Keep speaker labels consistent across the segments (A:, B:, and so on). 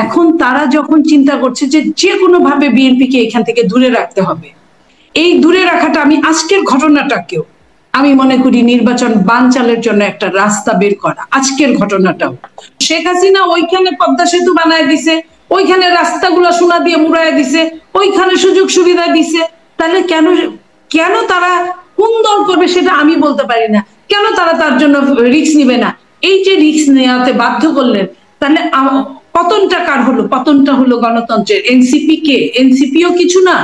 A: এখন তারা যখন চিন্তা করছে যে যে কোনো ভাবে বিএনপিকে এখান থেকে দূরে রাখতে হবে, এই দূরে রাখাটা আমি আজকের ঘটনাটাকেও আমি মনে করি নির্বাচন বানচালের জন্য একটা রাস্তা বের করা। আজকের ঘটনাটাও শেখ হাসিনা ওইখানে পদ্মা সেতু বানায় দিছে, ওইখানে রাস্তাগুলো সোনা দিয়ে মুড়ায় দিছে, ওইখানে সুযোগ সুবিধা দিছে, তাহলে কেন কেন তারা কোন দল করবে সেটা আমি বলতে পারি না, কেন তারা তার জন্য রিস্ক নিবে না? এই যে রিস্ক নেওয়াতে বাধ্য করলেন, তাহলে পতনটা কার হলো? পতনটা হলো গণতন্ত্রের। এনসিপি কে? এনসিপিও কিছু না,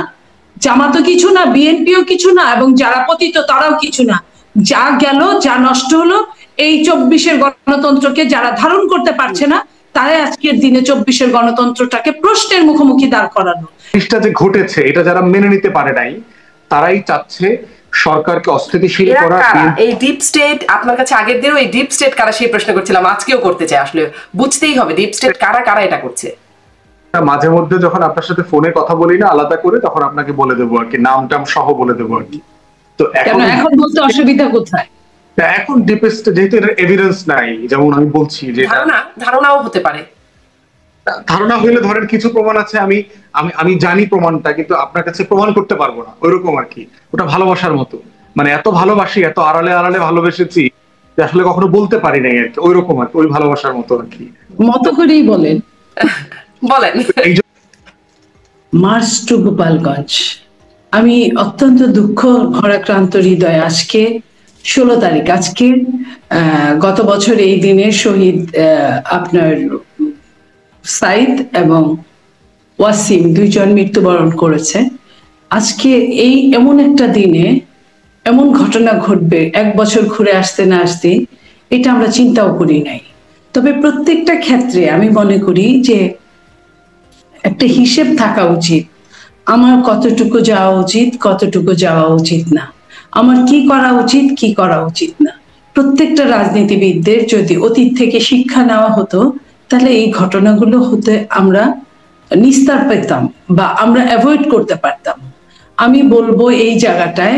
A: জামাতও কিছু না, বিএনপিও কিছু না, এবং যারা পতিত তারাও কিছু না। যা গেল, যা নষ্ট হলো, এই 24-এর গণতন্ত্রকে যারা ধারণ করতে পারছে না, তারাই আজকের দিনে 24-এর গণতন্ত্রটাকে প্রশ্নের মুখোমুখি দাঁড় করানো।
B: জিনিসটা যে ঘটেছে এটা যারা মেনে নিতে পারে নাই, তারাই চাচ্ছে সরকারকে অস্থিতিশীল করা।
C: এই ডিপ স্টেট আপনার কাছে আগের দিনও এই ডিপ স্টেট কারা সেই প্রশ্ন করছিলাম, আজকেও করতে চাই। আসলে বুঝতেই হবে ডিপ স্টেট কারা কারা এটা করছে।
B: মাঝে মধ্যে যখন আপনার সাথে ফোনে কথা বলি না আলাদা করে, তখন আপনাকে বলে দেবো আর কি, নাম টাম সহ বলে দেবো আর কি। তো
A: এখন বলতে অসুবিধা কোথায়?
B: এখন ডিপেস্ট যেহেতু এর এভিডেন্স নাই, যেমন আমি বলছি যে
C: ধারণাও হতে পারে।
B: ধারণা হইলে ধরেন কিছু প্রমাণ আছে, আমি আমি আমি জানি প্রমাণটা, কিন্তু আপনার কাছে প্রমাণ করতে পারবো না, ওইরকম আর কি। ওটা ভালোবাসার মতো, মানে এত ভালোবাসি, এত আড়ালে আড়ালে ভালোবেসেছি যে আসলে কখনো বলতে পারি নাই আর কি, ওইরকম আর কি, ওই ভালোবাসার মতো আর কি।
A: মতো করেই বলেন
C: বলেন।
A: March to Gopalganj. আমি অত্যন্ত দুঃখ ভরাক্রান্ত হৃদয় আজকে 16 তারিখ, আজকে গত বছর এই দিনে শহীদ আপনার সাইদ এবং ওয়াসিম দুইজন মৃত্যুবরণ করেছে। আজকে এই এমন একটা দিনে এমন ঘটনা ঘটবে, 1 বছর ঘুরে আসতে না আসতে, এটা আমরা চিন্তাও করি নাই। তবে প্রত্যেকটা ক্ষেত্রে আমি মনে করি যে একটা হিসেব থাকা উচিত, আমার কতটুকু যাওয়া উচিত, কতটুকু যাওয়া উচিত না, আমার কি করা উচিত, কি করা উচিত না। প্রত্যেকটা রাজনীতিবিদদের যদি অতীত থেকে শিক্ষা নেওয়া হতো, তাহলে এই ঘটনাগুলো হতে আমরা নিস্তার পেতাম বা আমরা অ্যাভয়েড করতে পারতাম। আমি বলবো এই জায়গাটায়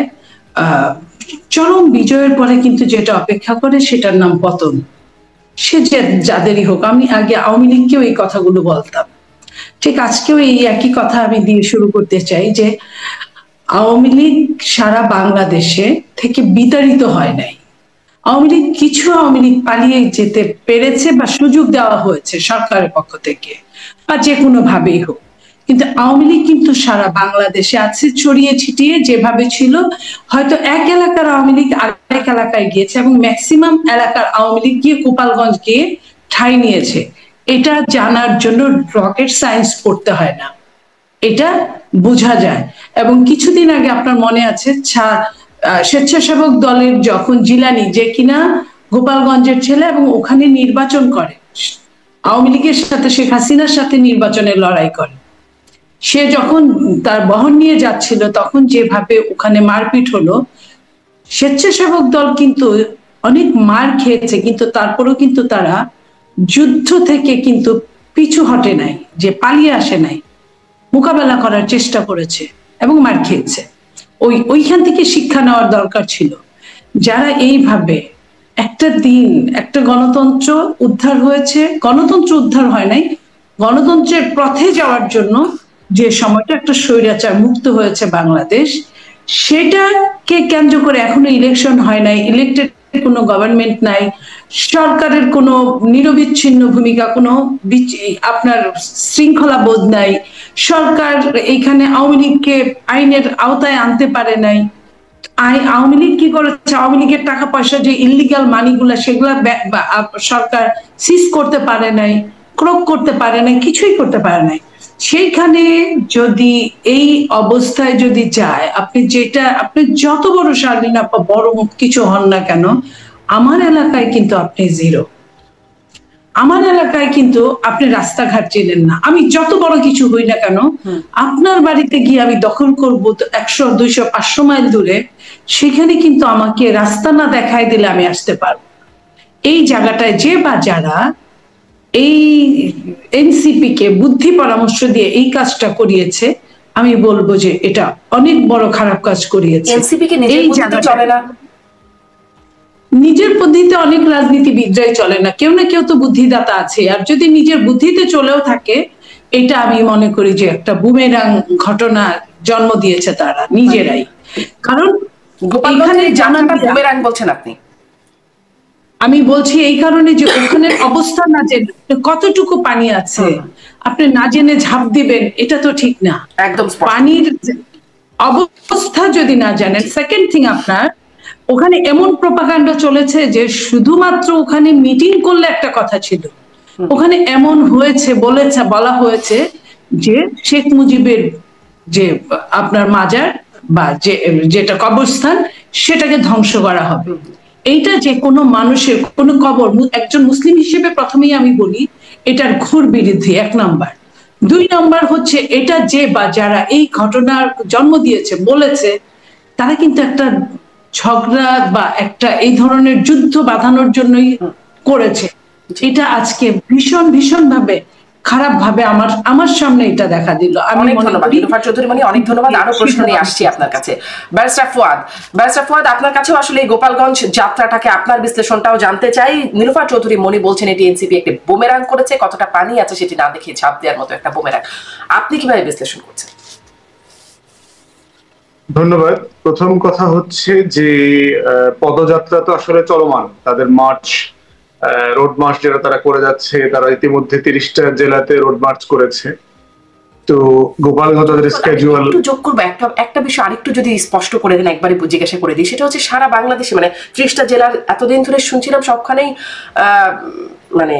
A: চরম বিজয়ের পরে কিন্তু যেটা অপেক্ষা করে সেটার নাম পতন। সে যাদেরই হোক, আমি আগে আওয়ামী লীগকেও এই কথাগুলো বলতাম, ঠিক আজকেও এই একই কথা আমি দিয়ে শুরু করতে চাই যে আওয়ামী লীগ সারা বাংলাদেশে থেকে বিতাড়িত হয় নাই। আওয়ামী লীগ কিছু আওয়ামী লীগ পালিয়ে যেতে পেরেছে বা সুযোগ দেওয়া হয়েছে সরকারের পক্ষ থেকে বা যে কোনো ভাবেই হোক, কিন্তু আওয়ামী লীগ কিন্তু সারা বাংলাদেশে আছে ছড়িয়ে ছিটিয়ে, যেভাবে ছিল হয়তো এক এলাকার আওয়ামী লীগ আরেক এলাকায় গিয়েছে এবং ম্যাক্সিমাম এলাকার আওয়ামী লীগ গিয়ে গোপালগঞ্জ গিয়ে ঠাঁই নিয়েছে। এটা জানার জন্য রকেট সায়েন্স পড়তে হয় না, এটা বোঝা যায়। এবং কিছুদিন আগে আপনার মনে আছে স্বেচ্ছাসেবক দলের যখন জিলানি, যে কিনা গোপালগঞ্জের ছেলে এবং ওখানে নির্বাচন করে, আওয়ামী লীগের সাথে শেখ হাসিনার সাথে নির্বাচনের লড়াই করে, সে যখন তার বহন নিয়ে যাচ্ছিল তখন যেভাবে ওখানে মারপিট হলো, স্বেচ্ছাসেবক দল কিন্তু অনেক মার খেয়েছে, কিন্তু তারপরেও কিন্তু তারা যুদ্ধ থেকে কিন্তু পিছু হটে নাই, যে পালিয়ে আসে নাই, মোকাবেলা করার চেষ্টা করেছে এবং মার খেয়েছে। ওইখান থেকে শিক্ষা নেওয়ার দরকার ছিল। যারা এইভাবে একটা দিন একটা গণতন্ত্র উদ্ধার হয়েছে, গণতন্ত্র উদ্ধার হয় নাই, গণতন্ত্রের পথে যাওয়ার জন্য যে সময়টা একটা স্বৈরাচার মুক্ত হয়েছে বাংলাদেশ, সেটাকে কেন্দ্র করে এখনো ইলেকশন হয় নাই, ইলেক্টেড কোনো গভর্নমেন্ট নাই, সরকারের কোনো নিরবিচ্ছিন্ন ভূমিকা, কোনো আপনার শৃঙ্খলা বোধ নাই, সরকার এইখানে আওয়ামী লীগকে আইনের আওতায় আনতে পারে নাই। আওয়ামী লীগ কি করেছে? আওয়ামী লীগের টাকা পয়সা যে ইলিগাল মানিগুলা, সেগুলা সরকার সিজ করতে পারে নাই, ক্রোক করতে পারে নাই, কিছুই করতে পারে নাই। সেইখানে যদি এই অবস্থায় যদি যায়, আপনি যত বড় স্বাধীন বড় কিছু হন না কেন, আমার এলাকায় কিন্তু আপনি জিরো। আমার এলাকায় কিন্তু আপনি রাস্তাঘাট চেনেন না। আমি যত বড় কিছু হই না কেন, আপনার বাড়িতে গিয়ে আমি দখল করবো 100, 200, 500 মাইল দূরে, সেখানে কিন্তু আমাকে রাস্তা না দেখায় দিলে আমি আসতে পারবো। এই জায়গাটায় যে বা যারা এই এনসিপি কে বুদ্ধি পরামর্শ দিয়ে এই কাজটা করিয়েছে, আমি বলবো যে এটা অনেক বড় খারাপ কাজ করিয়েছে।
C: এনসিপি কে নিজের বুদ্ধিতে চলে না,
A: নিজের বুদ্ধিতে অনেক রাজনীতিবিদরাই চলে না, কেউ না কেউ তো বুদ্ধিদাতা আছে। আর যদি নিজের বুদ্ধিতে চলেও থাকে, এটা আমি মনে করি যে একটা বুমেরাং ঘটনা জন্ম দিয়েছে তারা নিজেরাই। কারণ এখানে জানা
C: বুমেরাং বলছেন আপনি?
A: আমি বলছি এই কারণে যে ওখানে অবস্থা না জেনে কতটুকু পানি আছে আপনি না জেনে ঝাঁপ দিবেন, এটা তো ঠিক না।
C: একদম
A: পানির অবস্থা যদি না জানেন। সেকেন্ড থিং, আপনার ওখানে এমন প্রপাগান্ডা চলেছে যে শুধুমাত্র ওখানে মিটিং করলে একটা কথা ছিল, ওখানে এমন হয়েছে বলা হয়েছে যে শেখ মুজিবের যে আপনার মাজার বা যেটা কবরস্থান সেটাকে ধ্বংস করা হবে। এইটা যে কোনো মানুষের কোনো কবর, একজন মুসলিম হিসেবে প্রথমেই আমি বলি এটার ঘোর বিরোধী, 1 নাম্বার। 2 নাম্বার হচ্ছে এটা যে বা যারা এই ঘটনার জন্ম দিয়েছে বলেছে তারা কিন্তু একটা ঝগড়া বা একটা এই ধরনের যুদ্ধ বাঁধানোর জন্যই করেছে। এটা আজকে ভীষণ ভীষণ ভাবে খারাপ ভাবে আমার সামনে এটা দেখা দিল। আমি
C: ধন্যবাদ নীলুফার চৌধুরী মনি, অনেক ধন্যবাদ। আরো প্রশ্ন নিয়ে আসছি আপনার কাছে। ব্যারিস্টার ফুয়াদ, আপনার কাছেও আসলে এই গোপালগঞ্জ যাত্রাটাকে আপনার বিশ্লেষণটাও জানতে চাই। নীলুফার চৌধুরী মনি বলছেন এটি এনসিপি একটি বুমেরাং করেছে, কতটা পানি আছে সেটি না দেখে ঝাঁপ দেওয়ার মতো একটা বুমেরাং। আপনি কিভাবে বিশ্লেষণ করছেন?
B: ধন্যবাদ। প্রথম কথা হচ্ছে যে পদযাত্রা তো আসলে চলমান, তাদের মার্চ, রোড মার্চ যেটা তারা করে যাচ্ছে, তারা ইতিমধ্যে 30টা জেলাতে রোড মার্চ করেছে। তো গোপালগঞ্জ তাদের স্কেজুয়াল
C: একটু যোগ করবো একটা বিষয় আরেকটু যদি স্পষ্ট করে দেন, একবারে জিজ্ঞাসা করে দিই, সেটা হচ্ছে সারা বাংলাদেশে মানে 30টা জেলার এতদিন ধরে শুনছিলাম সবখানেই মানে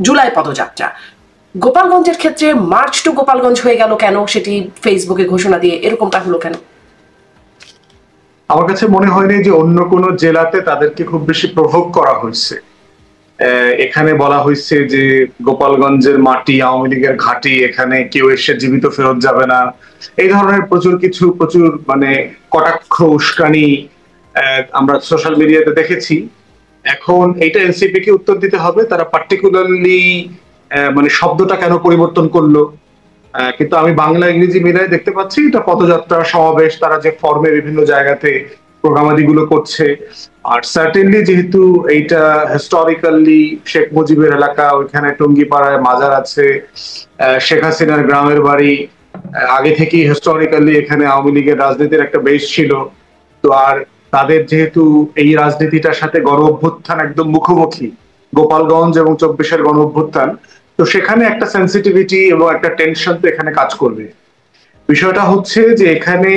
C: জুলাই পদযাত্রা, গোপালগঞ্জের ক্ষেত্রে মার্চ টু গোপালগঞ্জ হয়ে গেল কেন? সেটি ফেসবুকে ঘোষণা দিয়ে এরকমটা হলো কেন?
B: আমার কাছে মনে হয়নি যে অন্য কোনো জেলাতে তাদেরকে খুব বেশি প্রভোগ করা হয়েছে। এখানে বলা হয়েছে যে গোপালগঞ্জের মাটি আওয়ামী লীগের ঘাঁটি, এখানে কেউ এসে জীবিত ফেরত যাবে না, এই ধরনের প্রচুর মানে কটাক্ষ উস্কানি আমরা সোশ্যাল মিডিয়াতে দেখেছি। এখন এইটা এনসিপি কে উত্তর দিতে হবে, তারা পার্টিকুলারলি মানে শব্দটা কেন পরিবর্তন করলো। কিন্তু আমি বাংলা ইংরেজি মিলাই দেখতে পাচ্ছি এটা পদযাত্রা সমাবেশ, তারা যে ফর্মে বিভিন্ন জায়গাতে প্রোগ্রামাদি গুলো করছে। আর সার্টেনলি যেহেতু এইটা হিস্টোরিক্যালি শেখ মুজিবের এলাকা, ওইখানে টঙ্গিপাড়ায় মাজার আছে, শেখ হাসিনার গ্রামের বাড়ি, আগে থেকেই হিস্টোরিক্যালি এখানে আওয়ামী লীগের রাজনীতির একটা বেশ ছিল। তো আর তাদের যেহেতু এই রাজনীতিটার সাথে গণ অভ্যুত্থান একদম মুখোমুখি, গোপালগঞ্জ এবং 24-এর গণ অভ্যুত্থান, তো সেখানে একটা সেন্সিটিভিটি এবং একটা টেনশন তো এখানে কাজ করবে। বিষয়টা হচ্ছে যে এখানে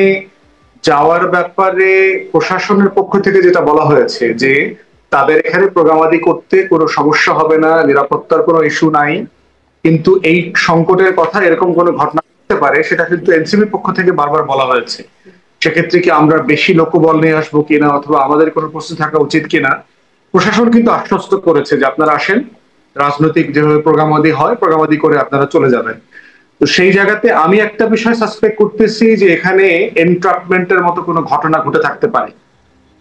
B: যাওয়ার ব্যাপারে প্রশাসনের পক্ষ থেকে যেটা বলা হয়েছে যে তাদের এখানে প্রোগ্রামাদি করতে কোনো সমস্যা হবে না, নিরাপত্তার কোনো ইস্যু নাই। কিন্তু এই সংকটের কথা এরকম কোনো ঘটনা হতে পারে সেটা কিন্তু এনসিপির পক্ষ থেকে বারবার বলা হয়েছে। সেক্ষেত্রে কি আমরা বেশি লোকবল নিয়ে আসবো কিনা অথবা আমাদের কোনো প্রস্তুতি থাকা উচিত কিনা, প্রশাসন কিন্তু আশ্বস্ত করেছে যে আপনারা আসেন, রাজনৈতিক যেভাবে প্রোগ্রামাদি হয় প্রোগ্রামাদি করে আপনারা চলে যাবেন। তো সেই জায়গাতে আমি একটা বিষয় সাসপেক্ট করতেছি যে এখানে এনট্রাপমেন্টের মতো কোনো ঘটনা ঘটে থাকতে পারে।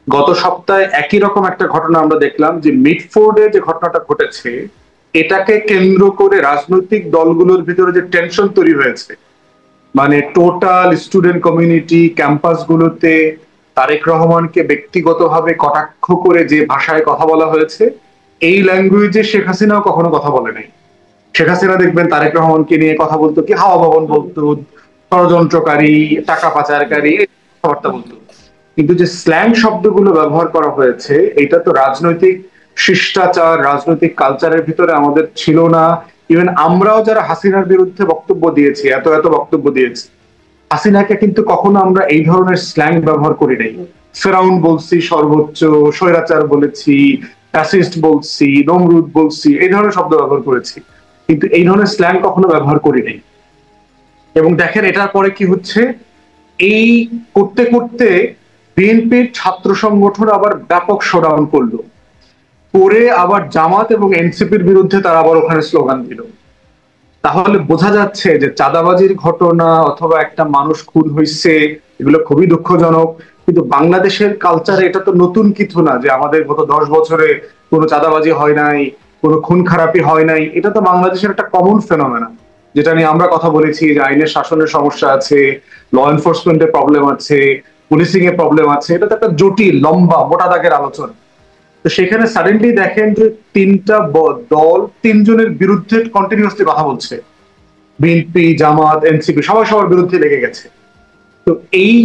B: গত সপ্তাহে একই রকম একটা ঘটনা আমরা দেখলাম যে মিডফোর্ডে যে ঘটনাটা ঘটেছে, এটাকে কেন্দ্র করে রাজনৈতিক দলগুলোর ভিতরে যে টেনশন তৈরি হয়েছে, মানে টোটাল স্টুডেন্ট কমিউনিটি ক্যাম্পাসগুলোতে তারেক রহমানকে ব্যক্তিগতভাবে কটাক্ষ করে যে ভাষায় কথা বলা হয়েছে, এই ল্যাঙ্গুয়েজে শেখ হাসিনাও কখনো কথা বলে নাই। শেখ হাসিনা দেখবেন তারেক রহমানকে নিয়ে কথা বলতো কি হাওয়া ভবন বলতো, ষড়যন্ত্রকারী, টাকা পাচারকারী, কথাবার্তা বলতো। কিন্তু যে স্ল্যাং শব্দগুলো ব্যবহার করা হয়েছে, এটা তো রাজনৈতিক শিষ্টাচার, রাজনৈতিক কালচারের ভিতরে আমাদের ছিল না। ইভেন আমরাও যারা হাসিনার বিরুদ্ধে বক্তব্য দিয়েছি, এত বক্তব্য দিয়েছি, হাসিনাকে কিন্তু কখনো আমরা এই ধরনের স্ল্যাং ব্যবহার করি নাই। ফেরাউন বলছি, সর্বোচ্চ স্বৈরাচার বলেছি, ফ্যাসিস্ট বলছি, নমরুদ বলছি, এই ধরনের শব্দ ব্যবহার করেছি, কিন্তু এই ধরনের স্ল্যাং কখনো ব্যবহার করি নাই। এবং দেখেন এটার পরে কি হচ্ছে, এই করতে করতে বিএনপির ছাত্র সংগঠন আবার ব্যাপক শোডাউন করলো, করে আবার জামাত এবং এনসিপির বিরুদ্ধে তারা আবার ওখানে স্লোগান দিল। তাহলে বোঝা যাচ্ছে যে চাঁদাবাজির ঘটনা অথবা একটা মানুষ খুন হয়েছে, এগুলো খুবই দুঃখজনক। কিন্তু বাংলাদেশের কালচারে এটা তো নতুন কিছু না যে আমাদের গত 10 বছরে কোনো চাঁদাবাজি হয় নাই, কোনো খুন খারাপি হয় নাই। এটা তো বাংলাদেশের একটা কমন ফেনোমেনা, যেটা নিয়ে আমরা কথা বলেছি যে আইনের শাসনের সমস্যা আছে, ল এনফোর্সমেন্টের প্রবলেম আছে, পুলিশিং এর প্রবলেম আছে। এটা তো একটা জটিল লম্বা মোটা দাগের আলোচনা। তো সেখানে সাডেনলি দেখেন যে তিনটা দল তিনজনের বিরুদ্ধে কন্টিনিউয়াসলি কথা বলছে, বিএনপি, জামাত, এনসিপি সবাই সবার বিরুদ্ধে লেগে গেছে। তো এই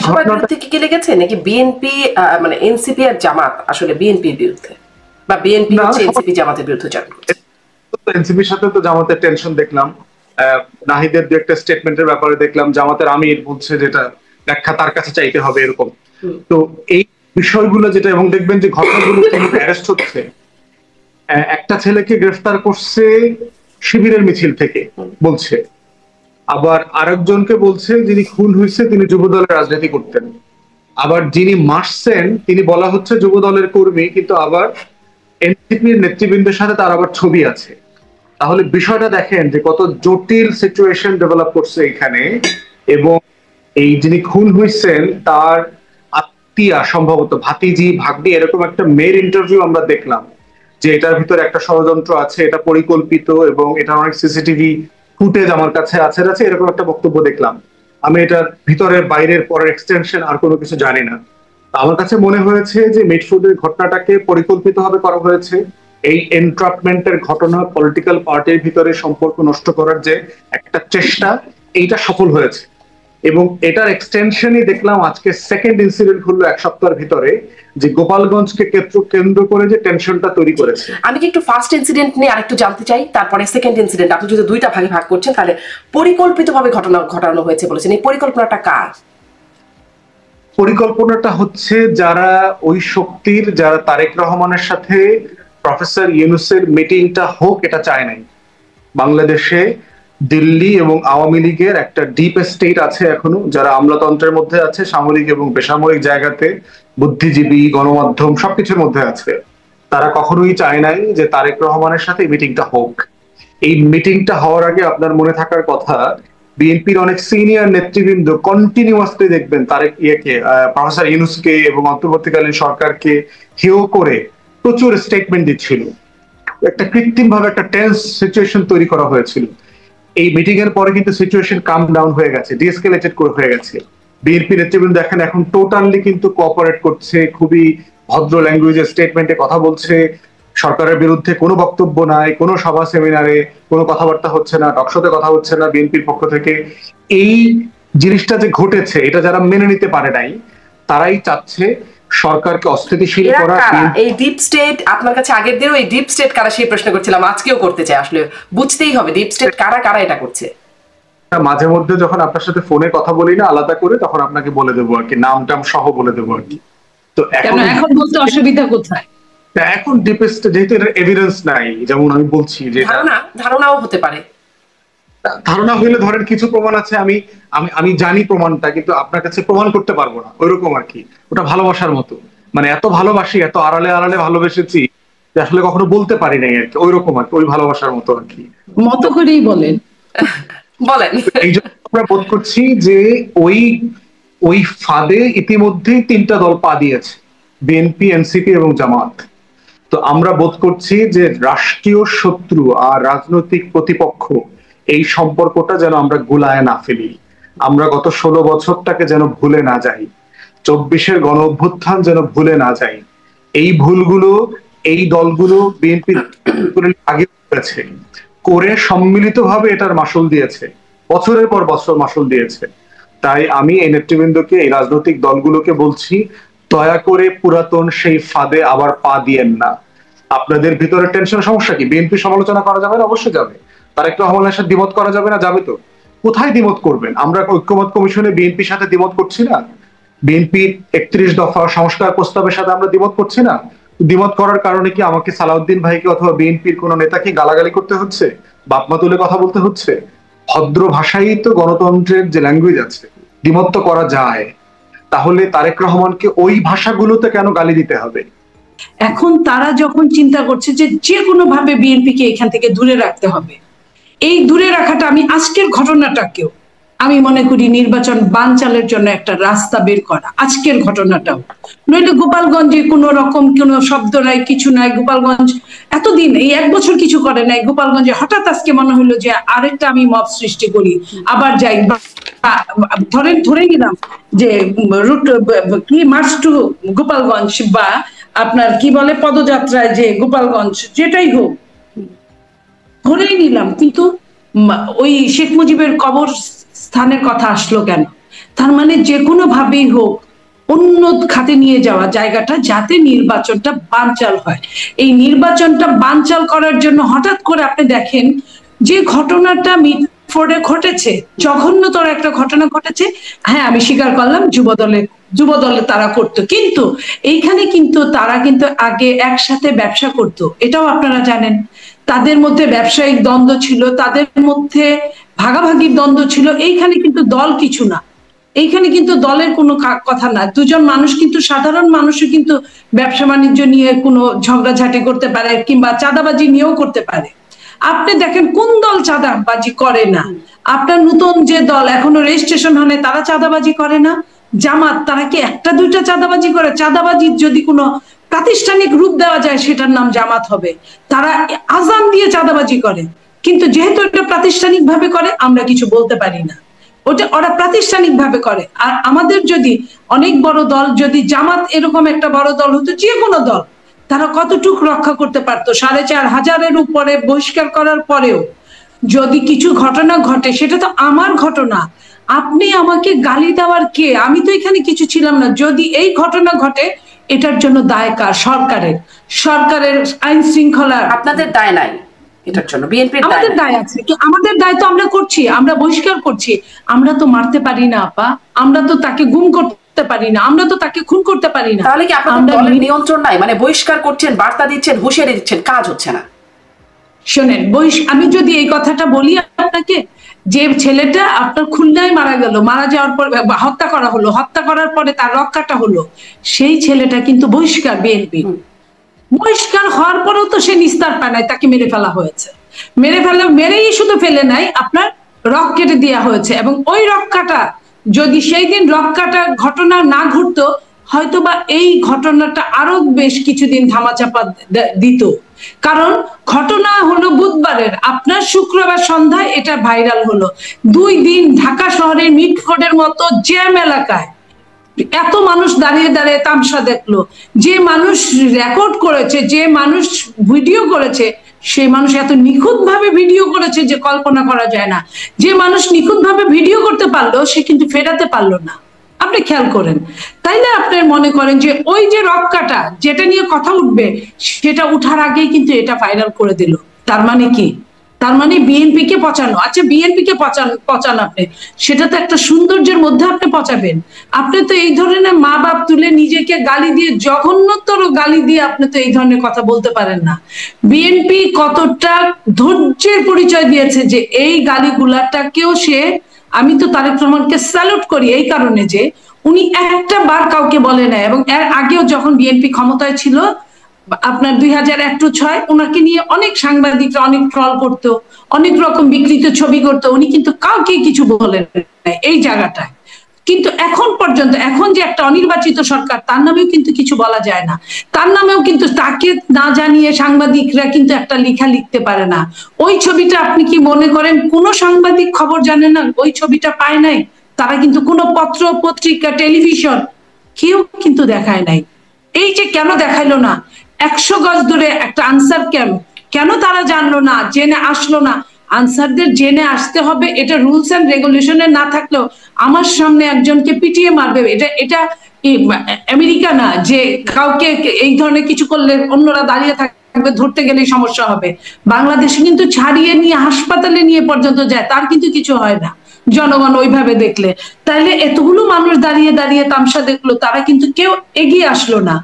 C: ঘটনাটা কি লেগেছে নাকি বিএনপি মানে এনসিপি আর জামাত আসলে বিএনপির বিরুদ্ধে, বা বিএনপি হচ্ছে এনসিপি জামাতের বিরুদ্ধে জয়েন করছে?
B: এনসিপির সাথে তো জামাতের টেনশন দেখলাম, নাহিদের দু একটা স্টেটমেন্টের ব্যাপারে দেখলাম, জামাতের আমির বলছে যেটা ব্যাখ্যা তার কাছে চাইতে হবে এরকম। তো এই বিষয়গুলো যেটা, এবং দেখবেন যে ঘটনাগুলো অ্যারেস্ট হচ্ছে, একটা ছেলেকে গ্রেফতার করছে শিবিরের মিছিল থেকে বলছে, আবার আরেকজনকে বলছে যিনি খুন হয়েছে তিনি যুবদলের রাজনীতি করতেন, আবার যিনি মারছেন তিনি বলা হচ্ছে যুবদলের কর্মী, কিন্তু আবার এনসিপির নেতৃবৃন্দের সাথে তার আবার ছবি আছে। তাহলে বিষয়টা দেখেন যে কত জটিল সিচুয়েশন ডেভেলপ করছে এখানে। এবং এই যিনি খুন হয়েছেন তার আত্মীয়া, সম্ভবত ভাতিজি, ভাগ্নি, এরকম একটা মেয়ের ইন্টারভিউ আমরা দেখলাম যে এটার ভিতরে একটা ষড়যন্ত্র আছে, এটা পরিকল্পিত, এবং এটা অনেক সিসিটিভি ফুটেজ আমার কাছে আছে এরকম একটা বক্তব্য দেখলাম। আমি এটার ভিতরের বাইরের পরের এক্সটেনশন আর কোনো কিছু জানি না। আমার কাছে মনে হয়েছে যে মিটফুডের ঘটনাটাকে পরিকল্পিতভাবে করা হয়েছে। এই এনট্রাপমেন্টের ঘটনা, পলিটিক্যাল পার্টির ভিতরে সম্পর্ক নষ্ট করার যে একটা চেষ্টা, এইটা সফল হয়েছে। এবং এটার এক্সটেনশনই দেখলাম আজকে সেকেন্ড ইনসিডেন্ট হলো এক সপ্তাহের ভিতরে, যে গোপালগঞ্জকে কেন্দ্র করে যে টেনশনটা তৈরি করেছে।
C: আমি কি একটু ফার্স্ট ইনসিডেন্ট নিয়ে আরেকটু জানতে চাই, তারপরে সেকেন্ড ইনসিডেন্ট। আপনি যদি দুইটা ভাগে ভাগ করছেন তাহলে পরিকল্পিতভাবে ঘটানো হয়েছে বলেছেন, এই পরিকল্পনাটা কার?
B: পরিকল্পনাটা হচ্ছে যারা ওই শক্তির, যারা তারেক রহমানের সাথে প্রফেসর ইউনূসের মিটিংটা হোক এটা চায় নাই। বাংলাদেশে দিল্লি এবং আওয়ামী লীগের একটা ডিপ স্টেট আছে এখনো, যারা আমলাতন্ত্রের মধ্যে আছে, সামরিক এবং বেসামরিক জায়গাতে, বুদ্ধিজীবী, গণমাধ্যম সবকিছুর মধ্যে আছে। তারা কখনোই চায় নাই যে তারেক রহমানের সাথে এই মিটিংটা হোক। এই মিটিংটা হওয়ার আগে আপনার মনে থাকার কথা, বিএনপির অনেক সিনিয়র নেতৃবৃন্দ কন্টিনিউয়াসলি দেখবেন তারেক প্রফেসর ইউনূসকে এবং অন্তর্বর্তীকালীন সরকারকে হেয় করে প্রচুর স্টেটমেন্ট দিচ্ছিল। একটা কৃত্রিম ভাবে একটা টেন্স সিচুয়েশন তৈরি করা হয়েছিল। এই মিটিং এর পরে কিন্তু সিচুয়েশন কাম ডাউন হয়ে গেছে, ডিএসকেলেটেড হয়ে গেছে। বিএনপি নেতৃবৃন্দ দেখেন এখন টোটালি কিন্তু কোঅপারেট করছে, খুবই ভদ্র ল্যাঙ্গুয়েজে স্টেটমেন্টে কথা বলছে, সরকারের বিরুদ্ধে কোনো বক্তব্য নাই, কোনো সভা সেমিনারে কোনো কথাবার্তা হচ্ছে না, টকশোতে কথা হচ্ছে না বিএনপির পক্ষ থেকে। এই জিনিসটা যে ঘটেছে এটা যারা মেনে নিতে পারে নাই, তারাই চাচ্ছে সরকারকে অস্থিতিশীল করা।
C: এই ডিপ স্টেট আপনার কাছে আগের দিনও এই ডিপ স্টেট কারা সেই প্রশ্ন করছিলাম, আজকেও করতে চাই। আসলে বুঝতেই হবে ডিপ স্টেট কারা এটা করছে।
B: মাঝে মধ্যে যখন আপনার সাথে ফোনে কথা বলি না আলাদা করে, তখন আপনাকে বলে দেবো আর কি, নাম টাম সহ বলে দেবো আর কি।
A: তো এখন বলতে অসুবিধা কোথায়?
B: এখন ডিপ স্টেট যেহেতু এর এভিডেন্স নাই, যেমন আমি বলছি যে
C: ধারণাও হতে পারে।
B: ধারণা হইলে ধরেন কিছু প্রমাণ আছে, আমি জানি প্রমাণটা, কিন্তু আপনার কাছে প্রমাণ করতে পারবো না, ওইরকম আর কি। ওটা ভালোবাসার মতো, মানে এত ভালোবাসি, এত আড়ালে আড়ালে ভালোবেসেছি যে আসলে কখনো বলতে পারি নাই আর কি, ওইরকম আর কি, ওই ভালোবাসার মতো আর কি।
A: মতো করেই বলেন।
B: এই জন্য আমরা বোধ করছি যে ওই ফাঁদে ইতিমধ্যেই তিনটা দল পা দিয়েছে, বিএনপি, এনসিপি এবং জামাত। তো আমরা বোধ করছি যে রাষ্ট্রীয় শত্রু আর রাজনৈতিক প্রতিপক্ষ, এই সম্পর্কটা যেন আমরা গুলায় না ফেলি, আমরা গত 16 বছরটাকে যেন ভুলে না যাই, 24-এর গণ অভ্যুত্থান যেন ভুলে না যাই। এই ভুলগুলো এই দলগুলো বিএনপি আগে করেছে, করে সম্মিলিতভাবে এটার মাসুল দিয়েছে, বছরের পর বছর মাসুল দিয়েছে। তাই আমি এই নেতৃবৃন্দকে, এই রাজনৈতিক দলগুলোকে বলছি, দয়া করে পুরাতন সেই ফাঁদে আবার পা দিয়েন না। আপনাদের ভিতরে টেনশন, সমস্যা কি? বিএনপি সমালোচনা করা যাবে না, অবশ্যই যাবে। তারেক রহমানের সাথে দ্বিমত করা যাবে না, যাবে তো। কোথায় দ্বিমত করবেন? আমরা ঐক্যমত কমিশনে বিএনপির সাথে দ্বিমত করছি না? বিএনপির 31 দফা সংস্কার প্রস্তাবের সাথে আমরা দ্বিমত করছি না? দ্বিমত করার কারণে কি আমাকে সালাউদ্দিন ভাইকে অথবা বিএনপির কোন নেতাকে গালাগালি করতে হচ্ছে, বাপমা তুলে কথা বলতে হচ্ছে? ভদ্র ভাষাই তো গণতন্ত্রের যে ল্যাঙ্গুয়েজ আছে, দ্বিমত তো করা যায়। তাহলে তারেক রহমানকে ওই ভাষাগুলোতে কেন গালি দিতে হবে?
A: এখন তারা যখন চিন্তা করছে যে কোনো ভাবে বিএনপিকে এখান থেকে দূরে রাখতে হবে, এই দূরে রাখাটা, আমি আজকের ঘটনাটাকেও আমি মনে করি নির্বাচন বানচালের জন্য একটা রাস্তা বের করা। আজকের ঘটনাটাও নইলে গোপালগঞ্জে কোনো রকম কোনো শব্দ নাই, কিছু নাই। গোপালগঞ্জ এতদিন, এই 1 বছর কিছু করে নাই। গোপালগঞ্জে হঠাৎ আজকে মনে হলো যে আরেকটা আমি মব সৃষ্টি করি, আবার যাই। ধরে নিলাম যে রুট কি মার্চ টু গোপালগঞ্জ বা আপনার কি বলে পদযাত্রায় যে গোপালগঞ্জ যেটাই হোক ধরেই নিলাম, কিন্তু ওই শেখ মুজিবের কবর স্থানের কথা আসলো কেন? তার মানে যে কোনো ভাবেই হোক অন্য খাতে নিয়ে যাওয়া জায়গাটা যাতে নির্বাচনটা বানচাল হয়। এই নির্বাচনটা বানচাল করার জন্য হঠাৎ করে আপনি দেখেন যে ঘটনাটা মিটফোর্ডে ঘটেছে, জঘন্যতর একটা ঘটনা ঘটেছে। হ্যাঁ, আমি স্বীকার করলাম যুবদলে তারা করতো, কিন্তু এইখানে কিন্তু তারা কিন্তু আগে একসাথে ব্যবসা করতো, এটাও আপনারা জানেন। তাদের মধ্যে ব্যবসায়িক দ্বন্দ্ব ছিল, তাদের মধ্যে ভাগাভাগির দ্বন্দ্ব ছিল। এইখানে কিন্তু দল কিছু না, এইখানে কিন্তু দলের কোনো কথা না। দুজন মানুষ কিন্তু, সাধারণ মানুষও কিন্তু ব্যবসা বাণিজ্য নিয়ে কোনো ঝগড়াঝাটি করতে পারে, কিংবা চাঁদাবাজি নিয়েও করতে পারে। আপনি দেখেন কোন দল চাঁদাবাজি করে না? আপনার নতুন যে দল এখনো রেজিস্ট্রেশন হলে তারা চাঁদাবাজি করে না? জামাত, তারা কি একটা দুইটা চাঁদাবাজি করে? চাঁদাবাজির যদি কোনো প্রাতিষ্ঠানিক রূপ দেওয়া যায় সেটার নাম জামাত হবে। তারা আজান দিয়ে চাঁদাবাজি করে, কিন্তু যেহেতু এটা প্রাতিষ্ঠানিক ভাবে করে আমরা কিছু বলতে পারি না, ওরা প্রাতিষ্ঠানিক ভাবে করে। আর আমাদের যদি অনেক বড় দল, যদি জামাত এরকম একটা বড় দল হতো, যে কোনো দল, তারা কতটুকু রক্ষা করতে পারতো? 4500-এর উপরে বহিষ্কার করার পরেও যদি কিছু ঘটনা ঘটে, সেটা তো আমার ঘটনা, আপনি আমাকে গালি দেওয়ার কে? আমি তো এখানে কিছু ছিলাম না। যদি এই ঘটনা ঘটে, এটার জন্য দায় কার? সরকারের আইন শৃঙ্খলা।
C: আপনাদের দায় নাই এটার জন্য? বিএনপির
A: আমাদের দায় আছে, তো আমাদের দায় তো আমরা করছি, আমরা বহিষ্কার করছি। আমরা তো মারতে পারি না আপা, আমরা তো তাকে গুম করতে পারি না, আমরা তো তাকে খুন করতে পারি না।
C: তাহলে কি আপনাদের দলের নিয়ন্ত্রণ নাই? মানে বহিষ্কার করছেন, বার্তা দিচ্ছেন, হুঁশিয়ারি দিচ্ছেন, কাজ হচ্ছে না।
A: শোনেন, আমি যদি এই কথাটা বলি আপনাকে, যে ছেলেটা আপনার খুলনায় মারা গেল, মারা যাওয়ার পর হত্যা করা হলো, হত্যা করার পরে তার রক্ষাটা হলো, সেই ছেলেটা কিন্তু বহিষ্কার, বিএনপি বহিষ্কার হওয়ার পরেও তো সে নিস্তার পায় নাই, তাকে মেরে ফেলা হয়েছে। মেরেই শুধু ফেলে নাই, আপনার রক কেটে দেওয়া হয়েছে। এবং ওই রক্ষাটা যদি সেই দিন রক্ষাটা ঘটনা না ঘটতো, হয়তোবা এই ঘটনাটা আরো বেশ কিছুদিন ধামাচাপা দিত। কারণ ঘটনা হলো বুধবারের, আপনার শুক্রবার সন্ধ্যায় এটা ভাইরাল হলো। 2 দিন ঢাকা শহরের মিটফোর্ডের মতো জ্যাম এলাকায় এত মানুষ দাঁড়িয়ে দাঁড়িয়ে তামসা দেখলো। যে মানুষ রেকর্ড করেছে, যে মানুষ ভিডিও করেছে, সেই মানুষ এত নিখুঁত ভাবে ভিডিও করেছে যে কল্পনা করা যায় না। যে মানুষ নিখুঁত ভাবে ভিডিও করতে পারলো, সে কিন্তু ফেরাতে পারলো না। আপনি খেয়াল করেন, তাইলে আপনি মনে করেন যে ওই যে রক্ষাটা যেটা নিয়ে কথা উঠবে, সেটা উঠার আগেই কিন্তু এটা ভাইরাল করে দিল। তার মানে কি? তার মানে বিএনপি কে পচানো। আচ্ছা, বিএনপি কে পচান আপনি, সেটা তো একটা সৌন্দর্যের মধ্যে আপনি পচাবেন। আপনি তো এই ধরনের মা বাপ তুলে নিজেকে গালি দিয়ে, জঘন্যতর গালি দিয়ে আপনি তো এই ধরনের কথা বলতে পারেন না। বিএনপি কতটা ধৈর্যের পরিচয় দিয়েছে যে এই গালিগুলাটাকেও সে, আমি তো তারেক রহমানকে স্যালুট করি এই কারণে যে উনি একটা বার কাউকে বলে না। এবং এর আগেও যখন বিএনপি ক্ষমতায় ছিল, আপনার 2001-06 ওনাকে নিয়ে অনেক সাংবাদিকরা অনেক ট্রল করতো, অনেক রকম বিকৃত ছবি করতো, উনি কিন্তু কাউকে কিছু বলেন এই জায়গাটায়। কিন্তু এখন পর্যন্ত, এখন যে একটা অনির্বাচিত সরকার, তার নামেও কিন্তু কিছু বলা যায় না। তার নামেও কিন্তু তাকে না জানিয়ে সাংবাদিকরা কিন্তু একটা লেখা লিখতে পারে না। ওই ছবিটা আপনি কি মনে করেন কোনো সাংবাদিক খবর জানে না? ওই ছবিটা পায় নাই, তারা কিন্তু কোনো পত্র পত্রিকা টেলিভিশন কেউ কিন্তু দেখায় নাই। এই যে কেন দেখাইলো না? 100 গজ দূরে একটা আনসার ক্যাম্প, কেন তারা জানলো না, জেনে আসলো না? আনসারদের জেনে আসতে হবে, এটা রুলস এন্ড রেগুলেশনে না থাকলেও আমার সামনে একজনকে পিটিয়ে মারবে, এটা আমেরিকা না যে কাউকে এই ধরনের কিছু করলে অন্যরা দাঁড়িয়ে থাকবে, ধরতে গেলেই সমস্যা হবে। বাংলাদেশে কিন্তু ছাড়িয়ে নিয়ে হাসপাতালে নিয়ে পর্যন্ত যায়, তার কিন্তু কিছু হয় না জনগণ ওইভাবে দেখলে। তাইলে এতগুলো মানুষ দাঁড়িয়ে দাঁড়িয়ে তামসা দেখলো, তারা কিন্তু কেউ এগিয়ে আসলো না।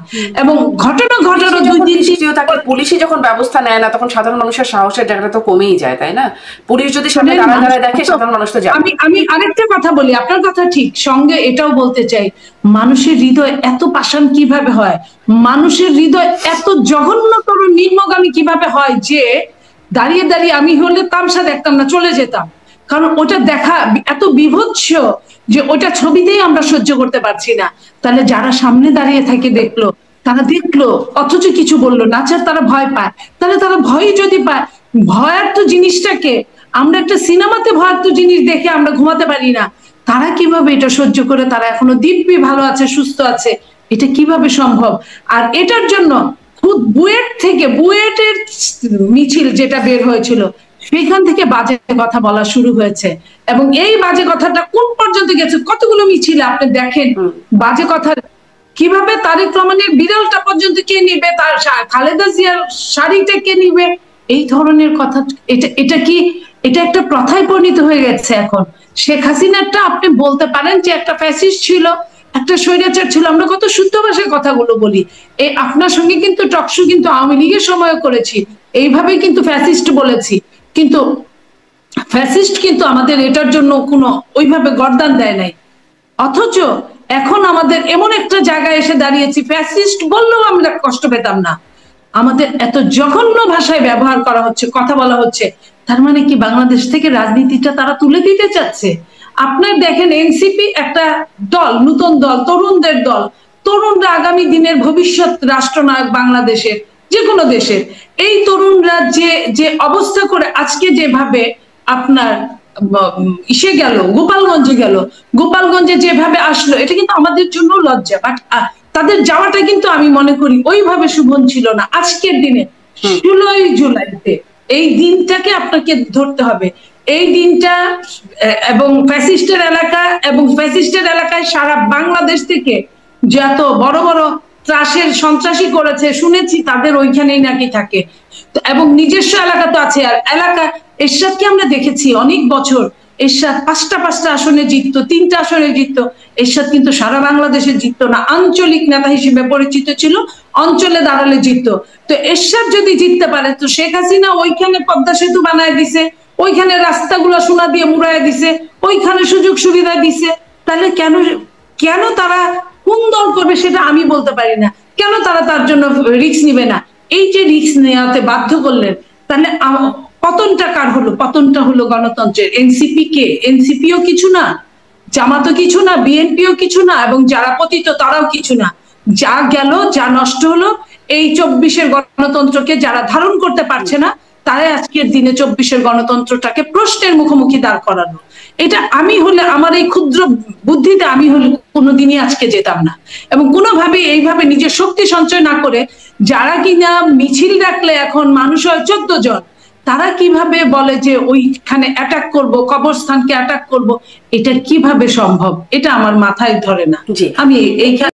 A: এবং ঘটনা ঘটানো 2-3 দিন
C: তাকে পুলিশই যখন ব্যবস্থা নেয় না, তখন সাধারণ মানুষের সাহসের জায়গাটা তো কমেই যায়, তাই না? পুলিশ যদি সামনে দাঁড়ায় দেখে, সাধারণ মানুষ তো যায়।
A: আমি আরেকটা কথা বলি, আপনার কথা ঠিক, সঙ্গে এটাও বলতে চাই, মানুষের হৃদয় এত পাষাণ কিভাবে হয়? মানুষের হৃদয় এত জঘন্যতর নিম্নগামী কিভাবে হয় যে দাঁড়িয়ে দাঁড়িয়ে, আমি হলে তামসা দেখতাম না, চলে যেতাম। কারণ ওটা দেখা এত বিভৎস যে ওটা ছবিতেই আমরা সহ্য করতে পারছি না। তাহলে যারা সামনে দাঁড়িয়ে থাকে দেখলো, তারা দেখলো অথচ কিছু বললো না, আচ্ছা তারা ভয় পায়। তাহলে তারা ভয় যদি পায়, ভয়ার্থ জিনিসটাকে, আমরা একটা সিনেমাতে ভয়ার্থ জিনিস দেখে আমরা ঘুমাতে পারি না, তারা কিভাবে এটা সহ্য করে তারা এখনো দিব্যি ভালো আছে, সুস্থ আছে? এটা কিভাবে সম্ভব? আর এটার জন্য খুদ বুয়েটের মিছিল যেটা বের হয়েছিল সেখান থেকে বাজে কথা বলা শুরু হয়েছে, এবং এই বাজে কথাটা কোন পর্যন্ত গেছে, কতগুলো মিছিল আপনি দেখেন বাজে কথা কিভাবে, তারেক রহমানের বিড়ালটা পর্যন্ত কে নিবে, তার খালেদা জিয়ার শাড়িটা কে নিবে, এই ধরনের কথা। এটা একটা প্রথায় পরিণত হয়ে গেছে এখন। শেখ হাসিনাটা আপনি বলতে পারেন যে একটা ফ্যাসিস্ট ছিল, একটা স্বৈরাচার ছিল, আমরা কত শুদ্ধ ভাষায় কথাগুলো বলি। এই আপনার সঙ্গে কিন্তু টকশো কিন্তু আওয়ামী লীগের সময় করেছি, এইভাবেই কিন্তু ফ্যাসিস্ট বলেছি, কিন্তু ফ্যাসিস্ট কিন্তু আমাদের এটার জন্য কোনো ওইভাবে গর্দান দেয় নাই। অথচ এখন আমাদের এমন একটা জায়গায় এসে দাঁড়িয়েছি, ফ্যাসিস্ট বললেও আমরা কষ্ট পেতাম না, আমাদের এত জঘন্য ভাষায় ব্যবহার করা হচ্ছে, কথা বলা হচ্ছে। তার মানে কি বাংলাদেশ থেকে রাজনীতিটা তারা তুলে দিতে চাচ্ছে? আপনার দেখেন এনসিপি একটা দল, নতুন দল, তরুণদের দল, তরুণরা আগামী দিনের ভবিষ্যৎ রাষ্ট্রনায়ক বাংলাদেশের, যে কোনো দেশের। এই তরুণরা যে অবস্থা করে আজকে যেভাবে আপনার ইসে গেল, গোপালগঞ্জে যেভাবে আসলো, এটা কিন্তু আমাদের জন্য লজ্জা। বাট তাদের যাওয়াটা কিন্তু আমি মনে করি ওইভাবে শুভন ছিল না। আজকের দিনে 16ই জুলাইতে এই দিনটাকে আপনাকে ধরতে হবে, এই দিনটা, এবং ফ্যাসিস্টের এলাকায় সারা বাংলাদেশ থেকে যত বড় বড় ত্রাসের সন্ত্রাসী করেছে শুনেছি, তাদের ওইখানেই নাকি থাকে, এবং নিজস্ব এলাকা তো আছে। আর এলাকা এরশাদকে আমরা দেখেছি অনেক বছর, এরশাদ পাঁচটা আসনে জিততো, 3টা আসনে জিততো। এরশাদ কিন্তু সারা বাংলাদেশে জিততো না, আঞ্চলিক নেতা হিসেবে পরিচিত ছিল, অঞ্চলে দাঁড়ালে জিততো। তো এরশাদ যদি জিততে পারে, তো শেখ হাসিনা ওইখানে পদ্মা সেতু বানায় দিছে, ওইখানে রাস্তাগুলো সোনা দিয়ে মুড়ায় দিছে, ওইখানে সুযোগ সুবিধা দিছে, তাহলে কেন তারা কোন দল করবে সেটা আমি বলতে পারি না, কেন তারা তার জন্য রিস্ক নিবে না? এই যে রিস্ক নেওয়াতে বাধ্য করলেন, তাহলে পতনটা কার হলো? পতনটা হলো গণতন্ত্রের। এনসিপিও কিছু না, জামাতও কিছু না, বিএনপিও কিছু না, এবং যারা পতিত তারাও কিছু না। যা গেল, যা নষ্ট হলো, এই 24-এর গণতন্ত্রকে যারা ধারণ করতে পারছে না, তারাই আজকের দিনে 24-এর গণতন্ত্রটাকে প্রশ্নের মুখোমুখি দাঁড় করানো। এটা আমি হলে, আমার এই ক্ষুদ্র বুদ্ধিতে আমি হলে কোনোদিনই আজকে যেতাম না, এবং কোনোভাবে এইভাবে নিজের শক্তি সঞ্চয় না করে যারা কিনা মিছিল ডাকলে এখন মানুষ হয় 14 জন, তারা কিভাবে বলে যে ওইখানে অ্যাটাক করব, কবরস্থানকে অ্যাটাক করব, এটা কিভাবে সম্ভব? এটা আমার মাথায় ধরে না। আমি এইখানে